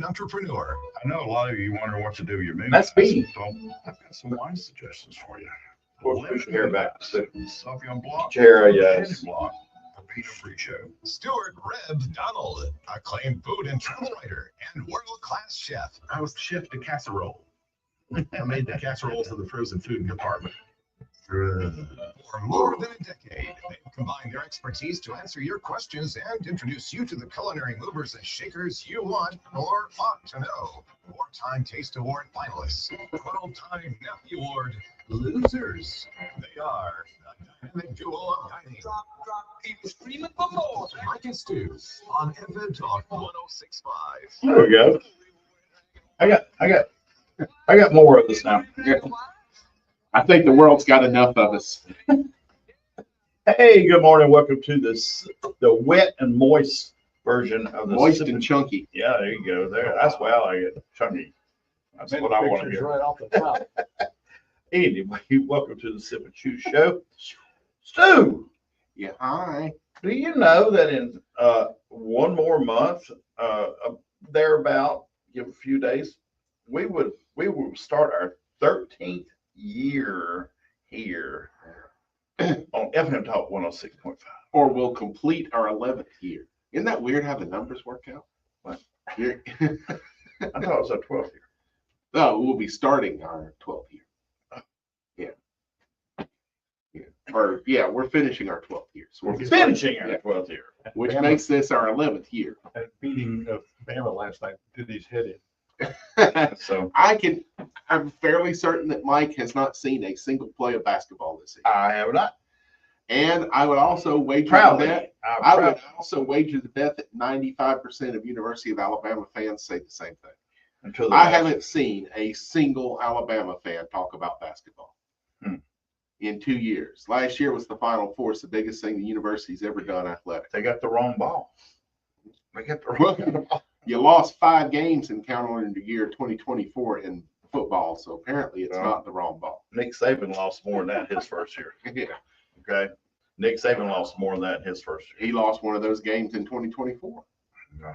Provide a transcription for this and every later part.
Entrepreneur. I know a lot of you wonder what to do with your moon. That's me. So I've got some wine suggestions for you. Push your hair back. Sauvignon Blanc. Chair, yes. Chenin Blanc. The Pinot Grigio. Stuart Reb Donald, acclaimed food and travel writer and world-class chef. I was chef de casserole. I made the casseroles of the frozen food department. For more than a decade, they've combined their expertise to answer your questions and introduce you to the culinary movers and shakers you want or ought to know. Four-time Taste Award finalists, 12-time Nephew Award losers. They are the dynamic duo of dining. Keep screaming for more. Mike and Stu on FM Talk 106.5. There we go. I got more of this now. I think the world's got enough of us. Hey, good morning. Welcome to the wet and moist version of the Moist and chunky. Yeah, there you go. There, that's why I like it. Chunky. That's what I want to hear. Right off the top. Anyway, welcome to the Sip and Chew Show. Stu, Yeah, hi. do you know that in one more month, thereabout, give a few days, we will start our 13th year here on FM Talk 106.5. Or we'll complete our 11th year. Isn't that weird how the numbers work out? What? You're- I thought it was our 12th year. No, we'll be starting our 12th year. Or, yeah, we're finishing our 12th year. So We're finishing our 12th year. which makes this our 11th year. That beating of Bama last night did his head in. So I'm fairly certain that Mike has not seen a single play of basketball this season. I have not. And I would also wager Proudly. that I'm I proud. would also wager the bet that 95% of University of Alabama fans say the same thing. Until the I last haven't seen a single Alabama fan talk about basketball in 2 years. Last year was the Final Four. It's the biggest thing the university's ever done athletic. They got the wrong ball. They got the wrong ball. You lost 5 games in calendar year 2024 in football, so apparently it's not the wrong ball. Nick Saban lost more than that his first year. Yeah, Okay. Nick Saban lost more than that his first year. he lost one of those games in 2024. Yeah.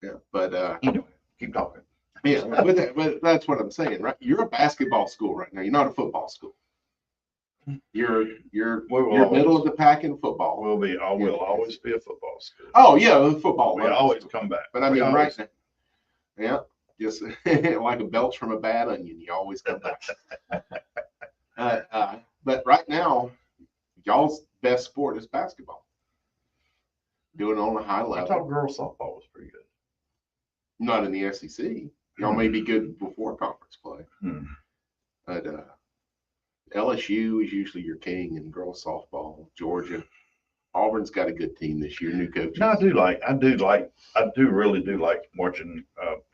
Yeah, but Anyway, keep talking. yeah, but that's what I'm saying, right? You're a basketball school right now. You're not a football school. You're middle of the pack in football. We'll always be a football school. Oh yeah, the football. We always come back. But I We mean, always- right now, yeah, just like a belch from a bad onion, you always come back. But right now, y'all's best sport is basketball. Doing it on a high I level. thought girls softball was pretty good. Not in the SEC. Y'all may be good before conference play. Hmm. But LSU is usually your king in girls softball. Georgia, Auburn's got a good team this year. New coach. No, I really do like watching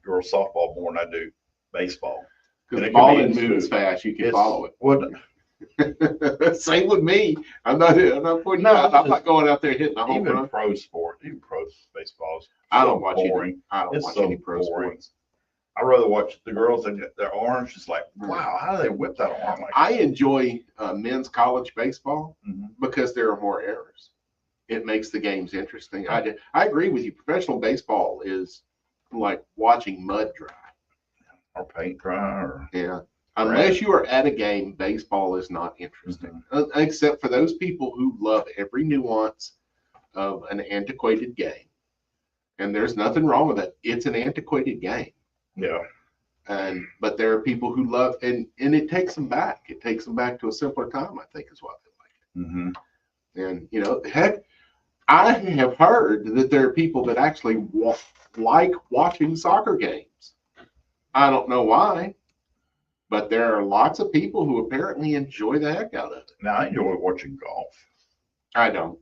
girls softball more than I do baseball. Because and the it ball can be didn't move as fast. You can It's- follow it. What? Same with me. I'm not putting No, I'm not going out there hitting a home Even run. pro sport, even pro baseballs. I don't watch boring. any. I don't It's watch so any pro boring. sports. I rather watch the girls and their arms. Just like, wow, how do they whip that arm like I enjoy men's college baseball that? Mhm. because there are more errors. It makes the games interesting. I agree with you. Professional baseball is like watching mud dry. Or paint dry, or Yeah. Unless you are at a game, baseball is not interesting. Except for those people who love every nuance of an antiquated game. And there's nothing wrong with it. It's an antiquated game. yeah. But there are people who love and it takes them back. It takes them back to a simpler time, I think, is what they like. Mm-hmm. And heck, I have heard that there are people that actually like watching soccer games. I don't know why, but there are lots of people who apparently enjoy the heck out of it. Now I enjoy watching golf, I don't.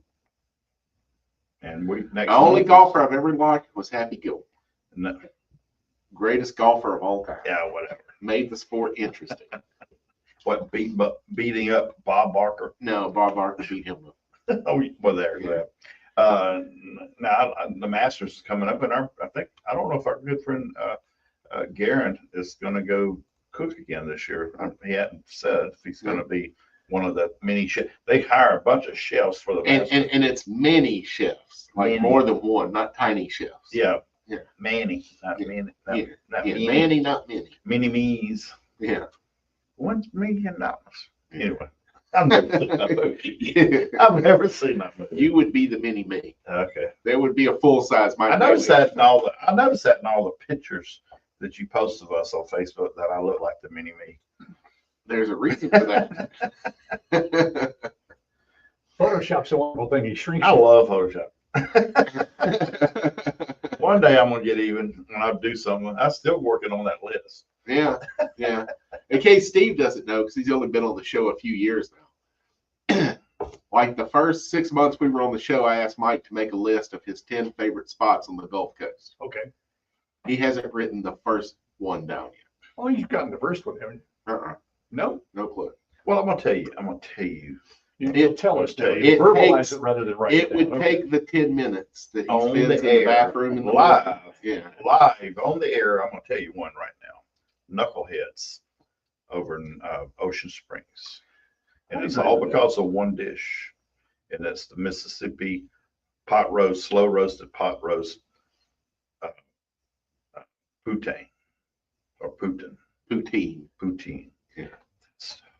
and next The only week- golfer I've ever liked was Happy Gilmore, No, greatest golfer of all time. yeah, whatever. Made the sport interesting. What beating up Bob Barker? No, Bob Barker beat him up. Oh, well, there, yeah. Now the Masters is coming up, and I don't know if our good friend Garen is going to go cook again this year. He hadn't said if he's going to be one of the mini chefs. They hire a bunch of chefs for the And it's many chefs, like Many. more than one, not tiny chefs. yeah, Yeah. Manny, not Yeah. Manny, Yeah. not Yeah, Manny. many, not many. Mini me's. Yeah. $1 million. Yeah. Anyway, I've never seen that movie. I've never seen that movie. You would be the mini me. Okay. There would be a full size. I noticed that in all the pictures that you post of us on Facebook that I look like the mini me. There's a reason for that. Photoshop's a wonderful thing. He shrinks. I love Photoshop. One day I'm gonna get even when I do something. I'm still working on that list. Yeah, yeah. In case Steve doesn't know, because he's only been on the show a few years now. Like the first 6 months we were on the show, I asked Mike to make a list of his 10 favorite spots on the Gulf Coast. Okay. He hasn't written the first one down Well, you've gotten the first one, haven't yet. you? No. No clue. Well, I'm gonna tell you. You'll tell us. It You verbalize takes- it rather than write It it would down. take the 10 minutes that he On spends the in the air, bathroom and live. Yeah. Live on the air. I'm gonna tell you one right now. Knuckleheads over in Ocean Springs, and it's all because of one dish, and that's the Mississippi pot roast, slow roasted pot roast poutine or Poutine. poutine.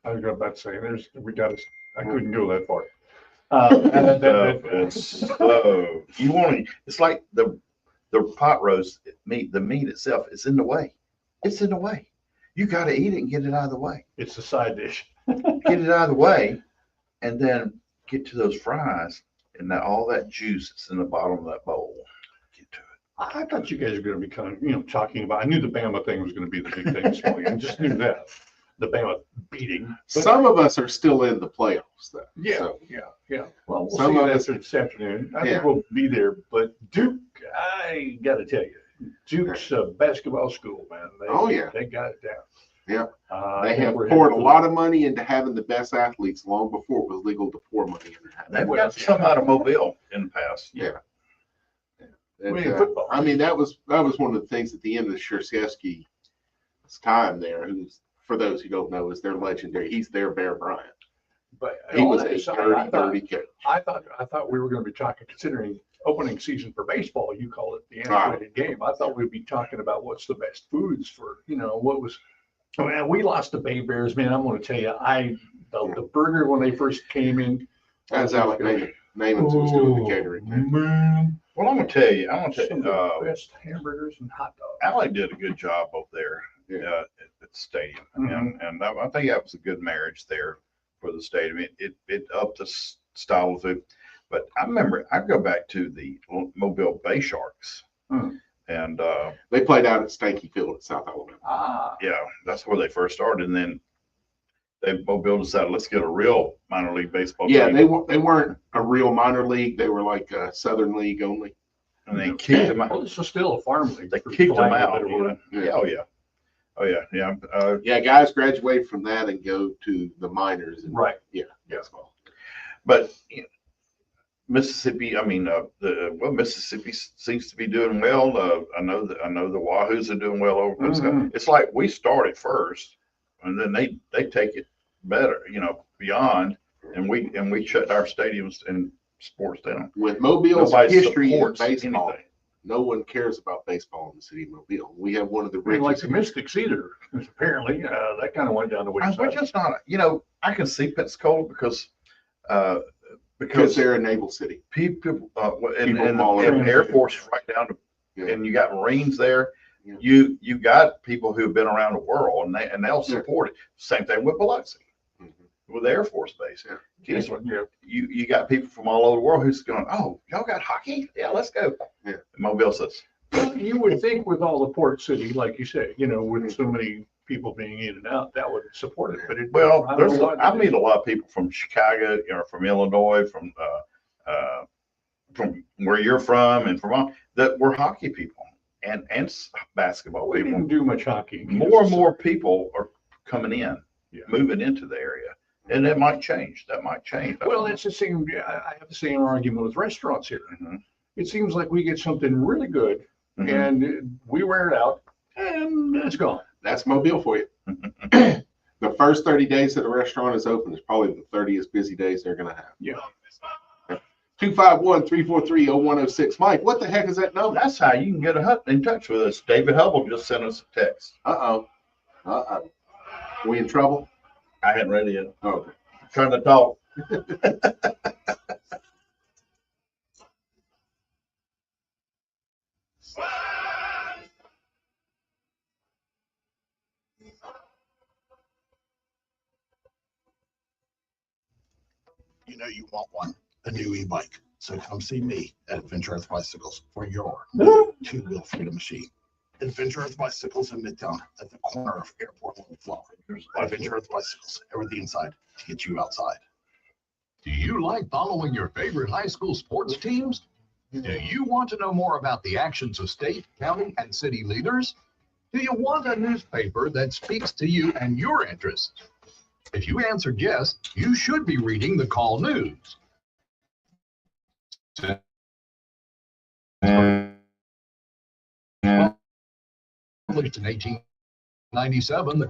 I was about to say, I couldn't go that far. It's slow. You want to? It's like the pot roast meat. The meat itself is in the way. It's in the way. You got to eat it and get it out of the way. It's a side dish. Get it out of the way, and then get to those fries and all that juice that's in the bottom of that bowl. Get to it. I thought you guys were going to be kind of, talking about, I knew the Bama thing was going to be the big thing this morning. I just knew that. The Bama beating. But Some of us are still in the playoffs, though. yeah, So, yeah. Well, we'll Some see of that us- after this afternoon. I Yeah. think we'll be there. But Duke, I got to tell you, Duke's basketball school, man. Oh, yeah. They got it down. Yeah. I They think have we're poured a headed lot of money into having the best athletes long before it was legal to pour money into that. They've Well, got some out of Mobile in the past. Yeah. We need football. I mean, that was one of the things at the end of Krzyzewski's time there, who's, for those who don't know, is their legendary. He's their Bear Bryant. But He was all that a aside, dirty coach. I thought we were going to be talking, considering opening season for baseball, you call it the antiquated game. I thought we'd be talking about what's the best foods for, what was, man, we lost the Bay Bears, man. I'm going to tell you, the burger when they first came in. That's Alec Namath was doing the catering there. Man. Well, I'm gonna tell you. Some of the best hamburgers and hot dogs. Alec did a good job up there Yeah. at the stadium, Mhm. and I think that was a good marriage there for the stadium. It upped the style of it. But I remember I go back to the Mobile Bay Sharks, Hmm. and They played out at Stanky Field at South Alabama. Ah, yeah, that's where they first started. And then Mobile decided, let's get a real minor league baseball Yeah, team. they weren't a real minor league. They were like a Southern League only. And they kicked them well, out. this was still a farm league. They for kicked them lack of a out. better word. Yeah. Oh yeah. Oh yeah. Yeah. Yeah, guys graduate from that and go to the minors. And, Right. Yeah. Yeah. But Mississippi, Mississippi seems to be doing well. I know the Wahoos are doing well over there. Mhm. It's like we started first, and then they take it better, beyond, and we shut our stadiums and sports down. With Mobile's Nobody history in supports baseball, anything. no one cares about baseball in the city of Mobile. We have one of the I mean, like richest. the Mystics either, apparently, that kind of went down the We're wayside. just not, I can see Pensacola because They're a naval city. people, People and fall the in. Air Force is right down to, Yeah. and you got Marines there. Yeah. You got people who've been around the world, and they'll support it. Same thing with Biloxi, Mhm. with the Air Force Base. Yeah. Geez, Yeah. you got people from all over the world who's going, oh, y'all got hockey? Yeah, let's go. Yeah. And Mobile says, Well, you would think with all the port city, like you say, with so many people being in and out, that would support it. But well, I don't know what I it meet is. a lot of people from Chicago, from Illinois, from where you're from, and from that we're hockey people and basketball We people. didn't do much hockey. More and more people are coming in, Yeah. moving into the area, and it might change. That might change. Well, it's the same. I have the same argument with restaurants here. Mhm. It seems like we get something really good Mhm. and we wear it out and it's gone. That's Mobile for you. The first 30 days that the restaurant is open is probably the 30th busy days they're going to have. Yeah. 251-343-0106. Mike, what the heck is that number? That's how you can get in touch with us. David Hubble just sent us a text. Uh-oh. We in trouble? I hadn't read it yet. Okay. I'm trying to talk. You know you want one, a new e-bike. So come see me at Adventure Earth Bicycles for your two-wheel freedom machine. Adventure Earth Bicycles in Midtown at the corner of Airport and Flower. Adventure Earth Bicycles, everything inside to get you outside. Do you like following your favorite high school sports teams? Do you want to know more about the actions of state, county, and city leaders? Do you want a newspaper that speaks to you and your interests? If you answered yes, you should be reading the Call News. Published in 1897, the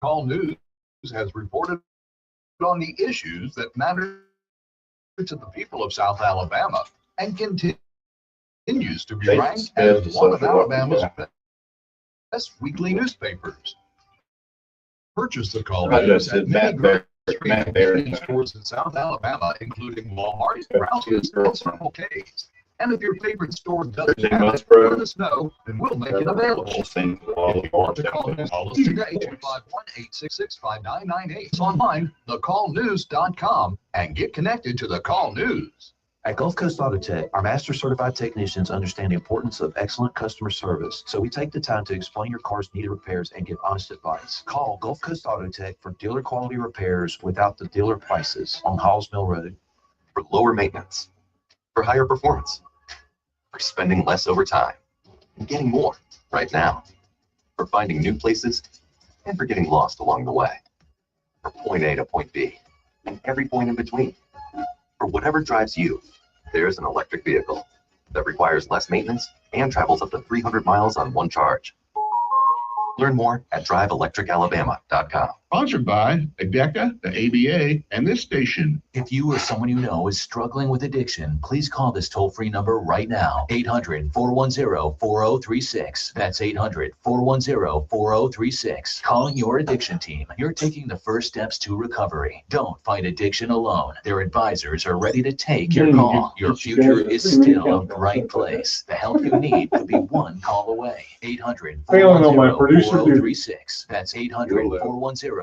Call News has reported on the issues that matter to the people of South Alabama and continues to be ranked as one of Alabama's best weekly newspapers. Purchase the Call News at many grocery stores in South Alabama, including Walmart, Rouse's, and Circle K's. And if your favorite store doesn't have it, let us know and we'll make it available. Or to call us today, 251-866-5998. It's online, thecallnews.com, and get connected to the Call News. At Gulf Coast Auto Tech, our master certified technicians understand the importance of excellent customer service, so we take the time to explain your car's needed repairs and give honest advice. Call Gulf Coast Auto Tech for dealer quality repairs without the dealer prices on Halls Mill Road. For lower maintenance, for higher performance, for spending less over time, and getting more right now, for finding new places, and for getting lost along the way, for point A to point B, and every point in between. For whatever drives you, there's an electric vehicle that requires less maintenance and travels up to 300 miles on one charge. Learn more at driveelectricalabama.com. Sponsored by ADECA, the ABA, and this station. If you or someone you know is struggling with addiction, please call this toll-free number right now, 800-410-4036. That's 800-410-4036. Calling your addiction team. You're taking the first steps to recovery. Don't fight addiction alone. Their advisors are ready to take your call. Your future is still a bright place. The help you need could be one call away. 800-410-4036. That's 800-410-4036.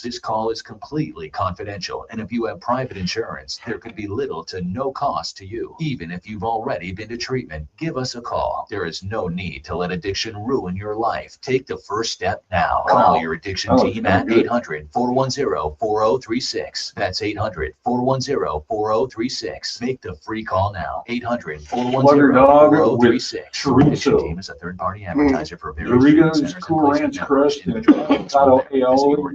This call is completely confidential, and if you have private insurance, there could be little to no cost to you. Even if you've already been to treatment, give us a call. There is no need to let addiction ruin your life. Take the first step now. Call your addiction team at 800-410-4036. That's 800-410-4036. Make the free call now. 800-410-4036. Your addiction team is a third-party advertiser for various treatment centers and Cool Ranch Crust, and avocado aioli.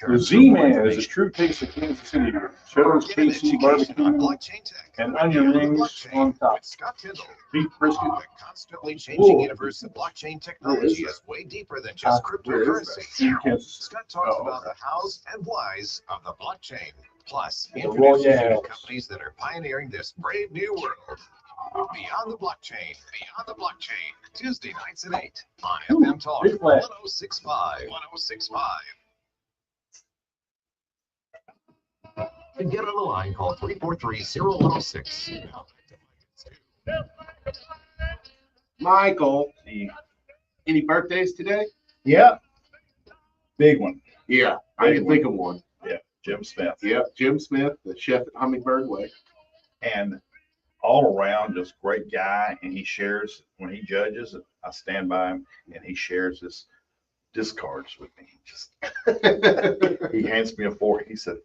The Z-Man is a true taste of Kansas City. Cheddar's, KC, barbecue, and onion rings on top. Scott Tyndall. Beef brisket. The constantly changing universe of blockchain technology is way deeper than just cryptocurrency. Scott talks about the hows and whys of the blockchain, plus introduces you to companies that are pioneering this brave new world. Beyond the Blockchain, Beyond the Blockchain, Tuesday nights at 8 on FM Talk 1065. 1065. To get on the line, call 343-0106. Michael, any birthdays today? Yeah. Big one. Yeah, I can think of one. Yeah. Jim Smith. Yep, Jim Smith, the chef at Hummingbird Way. And all around, just great guy. And he shares, when he judges, I stand by him, and he shares his discards with me. He hands me a fork. He said,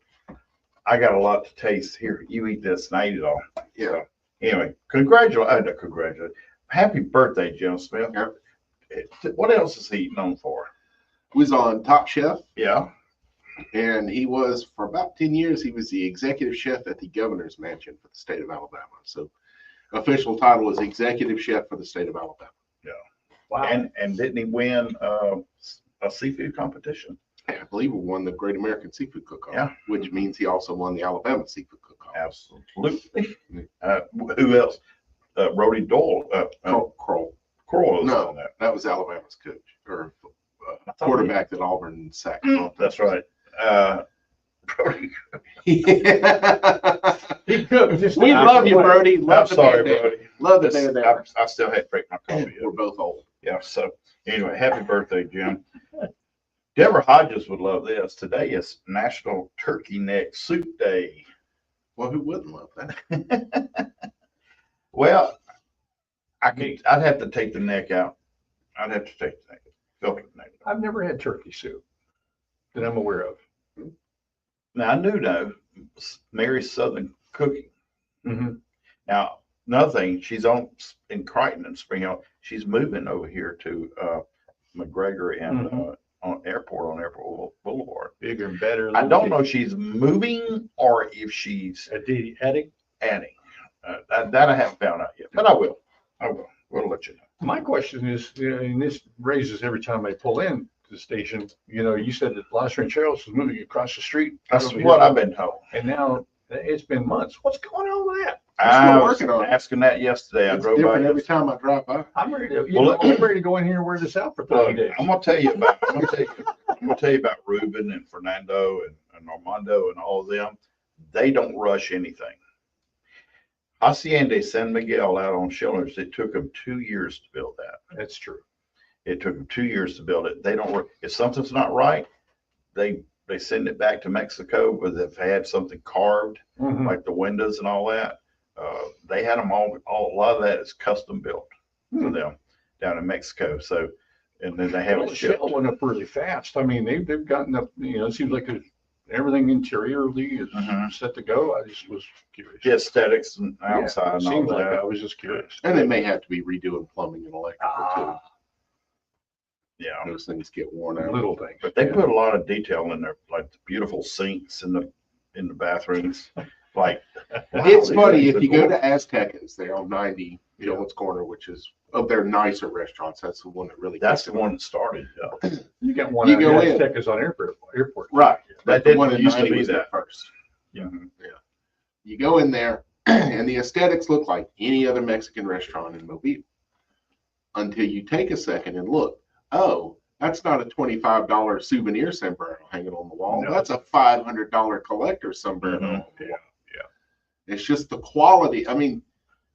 I got a lot to taste. Here, you eat this, and I eat it all. Yeah. So, anyway, congratulations. Happy birthday, Jim Smith. Yep. What else is he known for? Was on Top Chef, Yeah. and he was, for about 10 years, he was the executive chef at the governor's mansion for the state of Alabama. So official title is executive chef for the state of Alabama. Wow. And didn't he win a seafood competition. I believe he won the Great American Seafood Cook-Off. Yeah. Which means he also won the Alabama Seafood Cook-Off. Absolutely. Who else? Brody Doyle. Kroll. Kroll was No, on that. that was Alabama's coach or I thought quarterback that Auburn sacked. That's right. Brody. He cooked. Just We love you, Brody. I'm Love the sorry, man. Brody. Love the This- man there. I still had to break my coffee. We're both old. Yeah, so anyway, happy birthday, Jim. Deborah Hodges would love this. Today is National Turkey Neck Soup Day. Well, who wouldn't love that? Well, I'd have to take the neck out. I'd have to take the neck, filter the neck. I've never had turkey soup that I'm aware of. Now, I do know Mary's Southern Cooking. Mm-hmm. Now, another thing, she's in Crichton and Spring Hill. She's moving over here to McGregor and on Airport Boulevard. Bigger and better. I don't know if she's moving or if she's Adding. adding. That I haven't found out yet, but I will. We'll let you know. My question is, and this raises every time I pull in to the station, you said that Blaster and Cheryl's was moving across the street. That's over what here. I've been told. And now it's been months. What's going on with that? I still was working on it. asking that yesterday. I It's drove by. different every time I drive by. I'm ready to, Well, I'm ready to go in here and wear this out for 30 days. I'm gonna tell you about. I'm gonna tell you about Ruben and Fernando and Armando and all of them. They don't rush anything. Hacienda San Miguel out on Schiller's, it took them 2 years to build that. That's true. It took them 2 years to build it. They don't. If something's not right, they send it back to Mexico where they've had something carved, Mhm. like the windows and all that. They had them all. A lot of that is custom built for them down in Mexico. So, and then they have Well, it the shipped. shell went up really fast. I mean, they've gotten up, it seems like everything interiorly is Mhm. set to go. I just was curious. The aesthetics and Yeah, outside and all seems like that. I was just curious. And they may have to be redoing plumbing and electrical Ah, Yeah. too. Those things get worn out. little things. But they put a lot of detail in there, like the beautiful sinks in the bathrooms. Like, It's wow, funny, these if you things go are to Aztecas, they're on 90 Jones Corner, which is of their nicer restaurants. That's the one that really. That's gets the one that started. Yeah. You got one You out go here, in. Aztecas on airport. Right. That But the one didn't in used to 90 be was there that. first. Mhm. You go in there and the aesthetics look like any other Mexican restaurant in Mobile. Until you take a second and look, oh, that's not a $25 souvenir sombrero hanging on the wall. No. That's a $500 collector sombrero. Mhm. on the wall. Yeah. It's just the quality. I mean,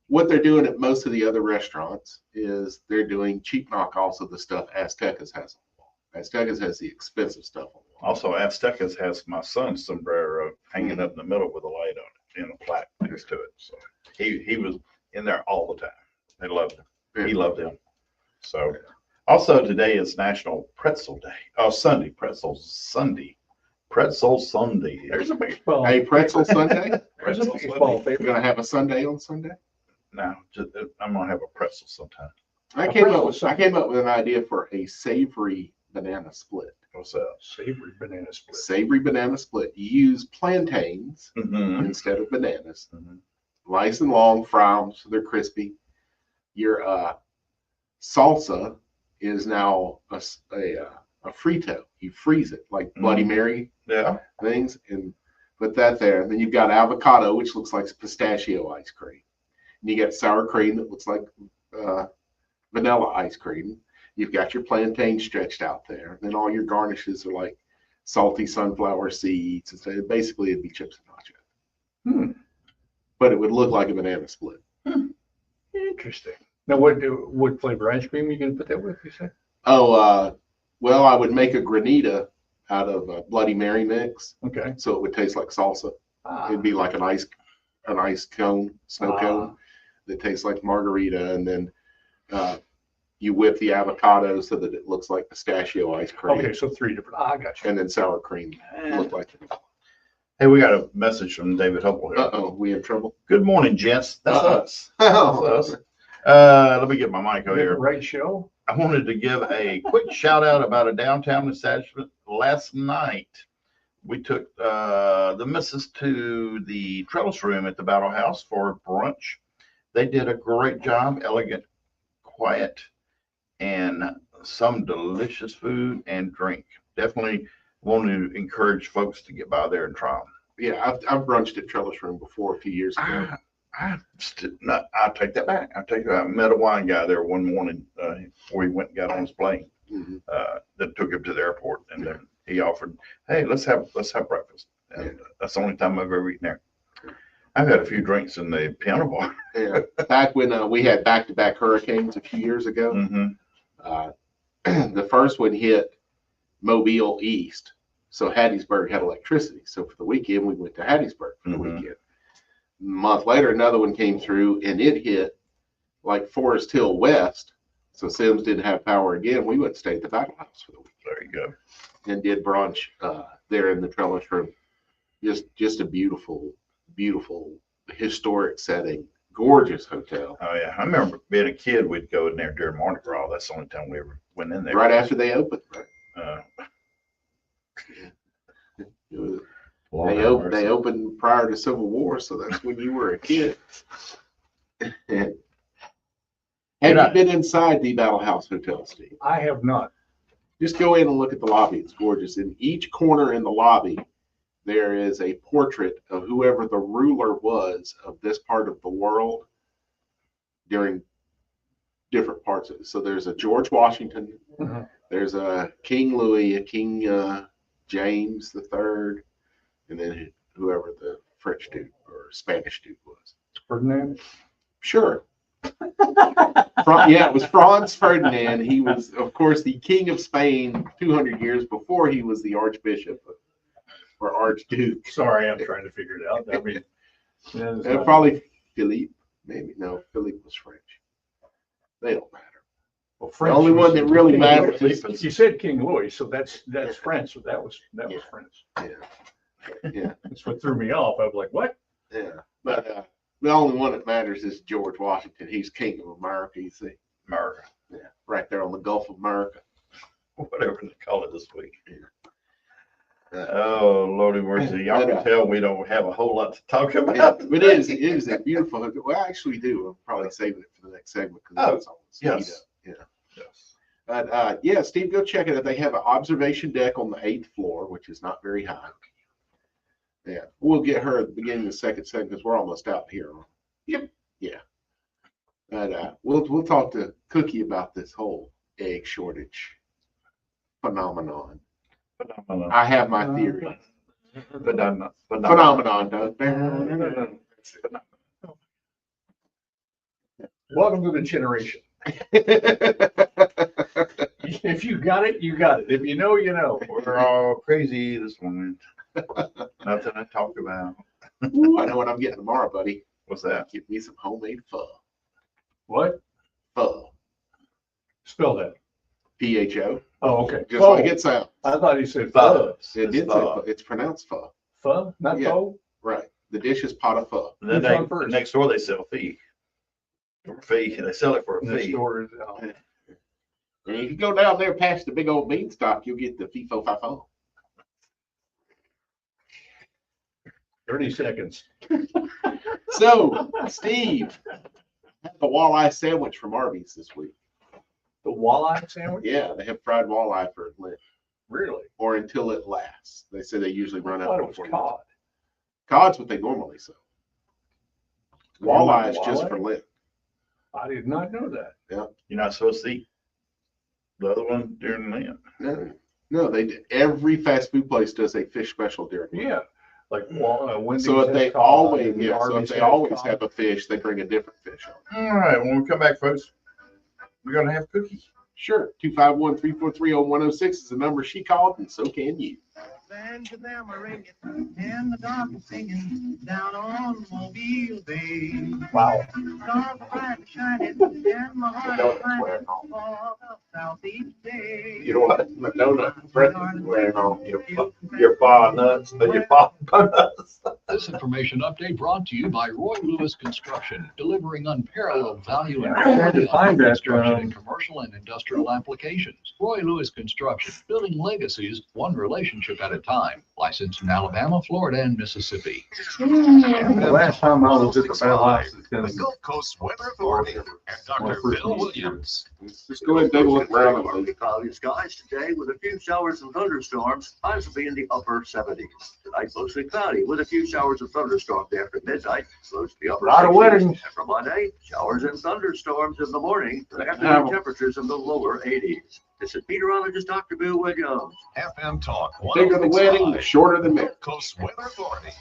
what they're doing at most of the other restaurants is they're doing cheap knockoffs of the stuff Aztecas has on the wall. Aztecas has the expensive stuff on the wall. Also, Aztecas has my son's sombrero hanging up in the middle with a light on it and a plaque next to it. So he was in there all the time. They loved him. He loved him. So also today is National Pretzel Day. Oh, Sunday, Pretzel Sunday. Pretzel Sunday. There's a baseball. Hey, Pretzel Sunday? There's a Pretzel baseball Sunday. We're favorite. gonna have a Sunday on Sunday? No, I'm gonna have a pretzel sometime. I A came pretzel up with an idea for a savory banana split. What's that? Savory banana split. Savory banana split. You use plantains Mm-hmm. instead of bananas. Mhm. Nice and long, fry them so they're crispy. Your salsa is now a frito. You freeze it like Bloody Mary Yeah. things and put that there. And then you've got avocado, which looks like pistachio ice cream. And you got sour cream that looks like vanilla ice cream. You've got your plantain stretched out there. Then all your garnishes are like salty sunflower seeds. And so basically it'd be chips and nacho. But it would look like a banana split. Interesting. Now, what flavor ice cream are you going to put that with, you said? Oh, well, I would make a granita out of a Bloody Mary mix. Okay. So it would taste like salsa. Ah, It'd be like an ice cone, snow cone that tastes like margarita. And then you whip the avocado so that it looks like pistachio ice cream. okay, so 3 different. I got you. And then sour cream look like it. Hey, we got a message from David Hopple here. Uh-oh, we in trouble? Good morning, gents. That's us. Oh, That's us. Let me get my mic over here. Right show? I wanted to give a quick shout out about a downtown establishment. Last night, we took the missus to the trellis room at the Battle House for brunch. They did a great job, elegant, quiet, and some delicious food and drink. Definitely want to encourage folks to get by there and try them. Yeah, I've brunched at Trellis Room before a few years ago. I'll take that back. I met a wine guy there one morning before he went and got on his plane. Mhm. That took him to the airport, and then he offered, "Hey, let's have breakfast." And that's the only time I've ever eaten there. I've had a few drinks in the piano bar. Yeah. Back when we had back-to-back hurricanes a few years ago, the first one hit Mobile East, so Hattiesburg had electricity. So for the weekend, we went to Hattiesburg for the weekend. A month later, another one came through, and it hit like Forest Hill West. So Sims didn't have power again. We went to stay at the Battle House for the weekend. There you go. And did brunch there in the Trellis Room. Just a beautiful, beautiful historic setting. Gorgeous hotel. Oh yeah, I remember being a kid. We'd go in there during Mardi Gras. That's the only time we ever went in there. Right after they opened. They opened prior to Civil War, so that's when you were a kid. Have you been inside the Battle House Hotel, Steve? I have not. Just go in and look at the lobby. It's gorgeous. In each corner in the lobby, there is a portrait of whoever the ruler was of this part of the world during different parts of it. So there's a George Washington, there's a King Louis, a King James III, and then whoever the French dude or Spanish dude was. Ferdinand? Sure. Yeah, it was Franz Ferdinand. He was, of course, the King of Spain 200 years before he was the Archbishop or Archduke. Sorry, I'm trying to figure it out. I mean, Probably Philippe. Maybe. No, Philippe was French. They don't matter. Well, The only one that really matters You said King Louis, so that's French. So that was French. Yeah. That's what threw me off. I was like, what? Yeah. But the only one that matters is George Washington. He's King of America, you see. America. Yeah. Right there on the Gulf of America. Whatever they call it this week. Oh, Lordy mercy. Y'all can tell we don't have a whole lot to talk about. Yeah, it is a beautiful hotel. Well, I actually do. I'm probably saving it for the next segment because it's almost yes. Yes. But yeah, Steve, go check it out. They have an observation deck on the 8th floor, which is not very high. Yeah, we'll get her at the beginning of the second segment because we're almost out here. Yep. Yeah. But we'll talk to Cookie about this whole egg shortage phenomenon. I have my theory. Phenomenon, Doug. Welcome to the generation. If you got it, you got it. If you know, you know. We're all crazy this morning. Nothing to talk about. Ooh, I know what I'm getting tomorrow, buddy. What's that? Get me some homemade pho. What? Pho. Spell that. P-H-O. Oh, okay. Just like it sounds. I thought he said pho. It did say pho. It's pronounced pho. Pho, not pho? Right. The dish is pot of pho. And then next door they sell fee. Fee. They sell it for a Next fee. door is, And if you go down there past the big old beanstalk, you'll get the FIFO 5-0. 30 seconds. So, Steve, have a walleye sandwich from Arby's this week. The walleye sandwich? Yeah, they have fried walleye for Lent. Really? Or until it lasts. They say they usually run I out thought it was before cod. Cod's what they normally sell. Walleye is just for Lent. I did not know that. Yeah. You're not supposed to eat the other one during Lent. No, they do. Every fast food place does a fish special during Lent. Yeah. Like Wendy's So if has they cod, always, and so Arby's if they has always cod. have a fish, they bring a different fish on. All right. When we come back, folks, we're gonna have cookies. Sure. 251-343-0106 is the number she called, and so can you. Band to them are ringing, and the dog is singing down on Mobile Bay. Wow. Stars bright and shining, and my heart is pining for the southeast day. You know what? Madonna, Breton wearing on. Your bar nuts, but your bar nuts. This information update brought to you by Roy Lewis Construction, delivering unparalleled value and I had to quality find on that, construction in commercial and industrial applications. Roy Lewis Construction, building legacies one relationship at a time. Licensed in Alabama, Florida, and Mississippi. The last time I was at the Battle House, The Gulf Coast Weather Authority and Dr. Bill Williams. Just go ahead and take a look around. Partly cloudy skies today with a few showers and thunderstorms. Highs will be in the upper 70s. Tonight mostly cloudy with a few showers and thunderstorms after midnight. Lows to the upper Lot of 60s. weddings. And for Monday, showers and thunderstorms in the morning. The Yeah. afternoon temperatures in the lower 80s. This is meteorologist Dr. Bill Williams. FM Talk. Bigger the wedding, the 106.5. shorter the marriage. Coast Weather Authority.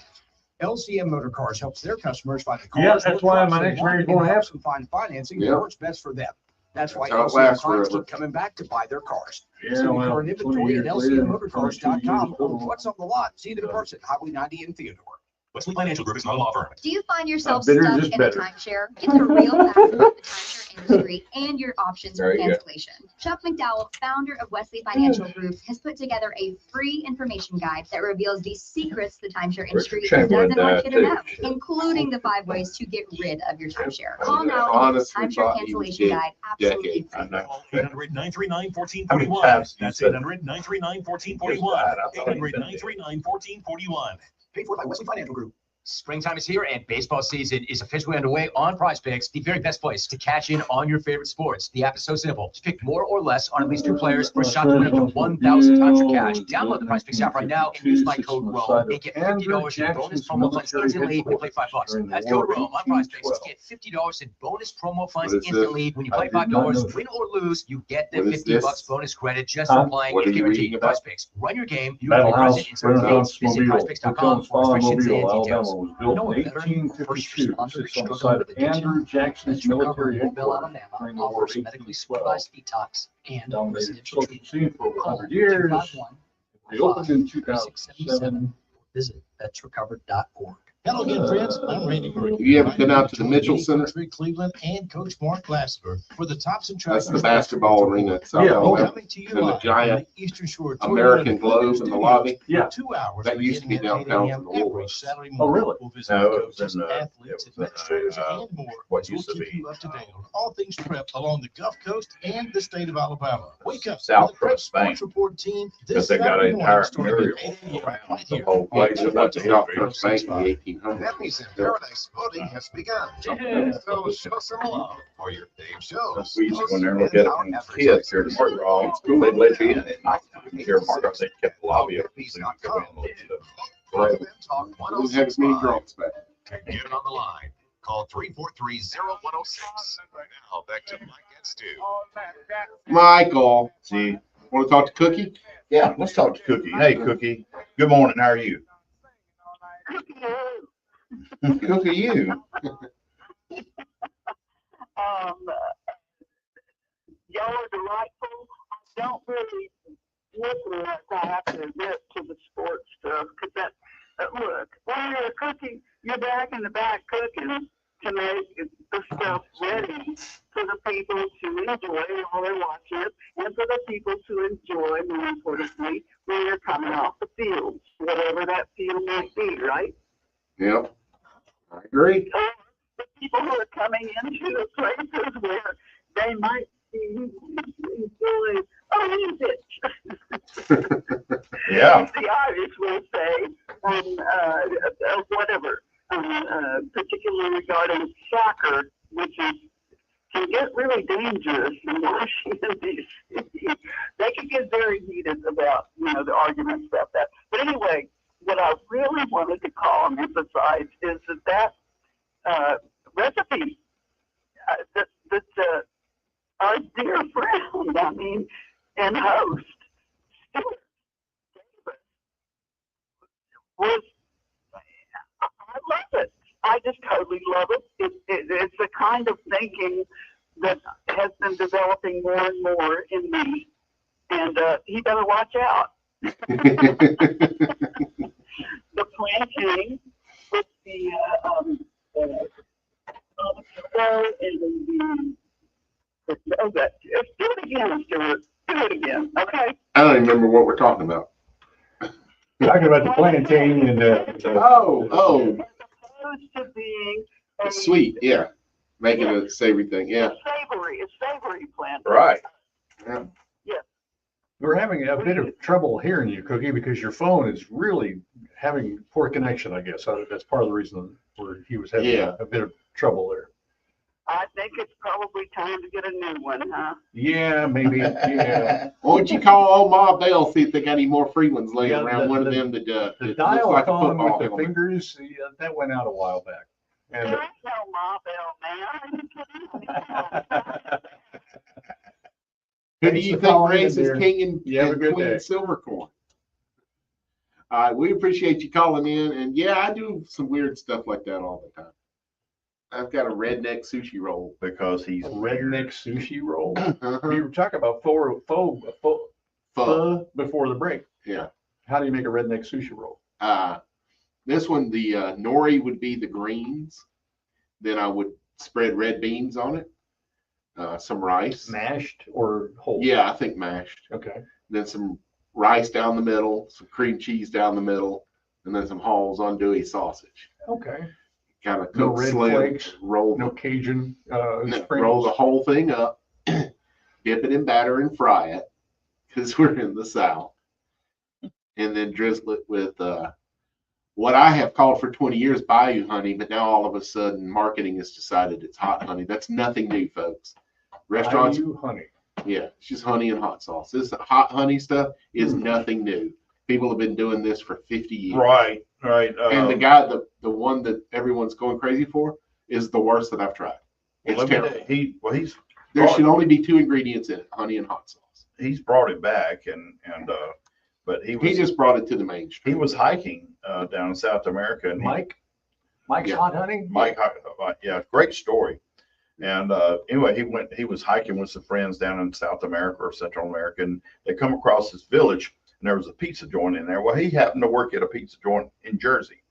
LCM Motor Cars helps their customers find the Yeah, cars. that's or why trucks my they next want marriage and won't helps them find financing Yeah. that works best for them. That's why That's how it LCM lasts clients forever. keep coming back to buy their cars. Yeah, See the well, current 20 inventory at years later, 22 LCMmotorcars.com years or old. what's on the lot. See them in person, Highway 90 in Theodore. Wesley Financial Group is not a law firm. Do you find yourself Bitter, stuck just in better. a timeshare? Get the real facts about the timeshare industry and your options for There you go. cancellation. Chuck McDowell, founder of Wesley Financial Group, has put together a free information guide that reveals the secrets the timeshare industry Chamberlain doesn't want you to know, died too. including the 5 ways to get rid of your timeshare. Call now and get the Honestly, timeshare thought he was cancellation dead guide absolutely decades free. I know. 800-939-1441. How many times you That's said- 800-939-1441. 800-939-1441. Paid for by Wesley Financial Group. Springtime is here and baseball season is officially underway on Prize Picks, the very best place to cash in on your favorite sports. The app is so simple. Just pick more or less on at least 2 players for a shot to win up to 1,000 times your cash. Download the Prize Picks app right now and use my code ROAM and get $50 in bonus promo funds instantly when you play $5. That's code ROAM on Prize Picks to get $50 in bonus promo funds What is this? instantly when you play I did not know $5. Win or lose, you get the What is $50 this? bonus credit just Huh? for playing. What are It's you guaranteed. reading Prize about? Picks. Run your game. You Battle will be House, present in certain Renaissance states. Visit Mobile, prizepicks.com for restrictions and Alabama details. was built No in veteran, first 1852. responder Sits on the struggling site with of addiction Andrew Jackson's Let's recover military Mobile, headquarters Alabama during the war offers of medically 1812. supervised detox and Dominated residential social treatment. scene for over Call 100 years. 251 They opened in 3677. 2007. Visit vetsrecovered.org. Hello again, friends. I'm Randy Murray. You haven't been out to the Mitchell Center? Coach Rick Cleveland and Coach Mark Lassiter for the Thompson Track. That's the basketball arena at South Yeah, Alabama. Coming to you And the live from giant the Eastern Shore American Toyota Globe in the Studios. lobby. Yeah. 2 hours. That used to be beginning at 8 downtown a.m. for the every Woolworths. Saturday Oh, morning. really? We'll visit No, it was coaches, in, athletes, it was in, administrators, uh, and more. what We'll used to keep be, you up to date on all things prep along the Gulf Coast and the state of Alabama. Wake up. South the Prep Coast Bank. Sports Report team Because this they got Saturday an morning entire starting at mural 8 a.m. around right the here whole on place. They went to South Radio Coast Bank in the 65. 1800s. Emmys in Paradise voting has begun. Yeah. So show some love for your Dave shows. We used to go in there and look at it when kids here at Mardi Gras, they'd let you in at night. Here at Mardi Gras, they kept the lobby open. So you could go in and look at the parade. FM Talk We didn't have as many 106.5. drunks back. To get on the line, call 343-0106. Right now, back to Mike and Stu. Michael, See, want to talk to Cookie? yeah, let's talk to Cookie. Hey, Cookie. Good morning. How are you? Cookie, you. Y'all are delightful. I don't really listen like I have to admit to the sports stuff because that, look, when you're cooking, you're back in the back cooking to make the stuff ready for the people to enjoy while they're watching it and for the people to enjoy, more importantly, when you're coming off the field, whatever that field might be, right? Yep. I agree. Or the people who are coming into the places where they might enjoy music. Yeah. The Irish will say, whatever, particularly regarding soccer, which is can get really dangerous in Washington, D.C. They can get very heated about, the arguments about that. But anyway, what I really wanted to call and emphasize is that recipe that our dear friend, and host, Stuart Davis, was, I love it. I just totally love it. It's the kind of thinking that has been developing more and more in me. And he better watch out. The planting with the avocado and okay. Do it again, Stuart. Do it again, okay? I don't even remember what we're talking about. Talking about the plantain and Oh, Opposed to being a sweet, yeah. Making a savory thing, yeah. a savory plant. Right. Yeah. we're having a bit of trouble hearing you, Cookie, because your phone is really having poor connection, I guess. That's part of the reason where he was having Yeah. a bit of trouble there. I think it's probably time to get a new one, huh? Yeah, maybe. Yeah. Why don't you call old Ma Bell, see if they got any more free ones laying Yeah, around? One of them that The it looks dial like a phone football with the helmet. fingers, yeah, that went out a while back. And There is no Ma Bell, man. Who do Thanks you for think calling in, raises dear. king and, You have a and good queen day. silvercorn? All right, we appreciate you calling in. And yeah, I do some weird stuff like that all the time. I've got a redneck sushi roll. Because he's a redneck sushi roll. Uh-huh. We were talking about pho before the break. Yeah. How do you make a redneck sushi roll? This one, the nori would be the greens. Then I would spread red beans on it, some rice. Mashed or whole? Yeah, I think mashed. Okay. Then some rice down the middle, some cream cheese down the middle, and then some Hall's andouille sausage. Okay. Kind of No cook red slim, flakes, roll no Cajun roll the sprinkles. whole thing up, dip it in batter and fry it, because we're in the South, and then drizzle it with what I have called for 20 years Bayou honey, but now all of a sudden marketing has decided it's hot honey. That's nothing new, folks. Restaurants, Bayou honey. yeah, it's just honey and hot sauce. This hot honey stuff is nothing new. People have been doing this for 50 years. right. And the guy, the one that everyone's going crazy for, is the worst that I've tried. It's terrible. He's There should only be 2 ingredients in it: honey and hot sauce. he's brought it back, and but he just brought it to the mainstream. He was hiking down in South America, and Mike's Yeah. hot honey. yeah, great story. And anyway, he was hiking with some friends down in South America or Central America, and they come across this village, and there was a pizza joint in there. Well, he happened to work at a pizza joint in Jersey,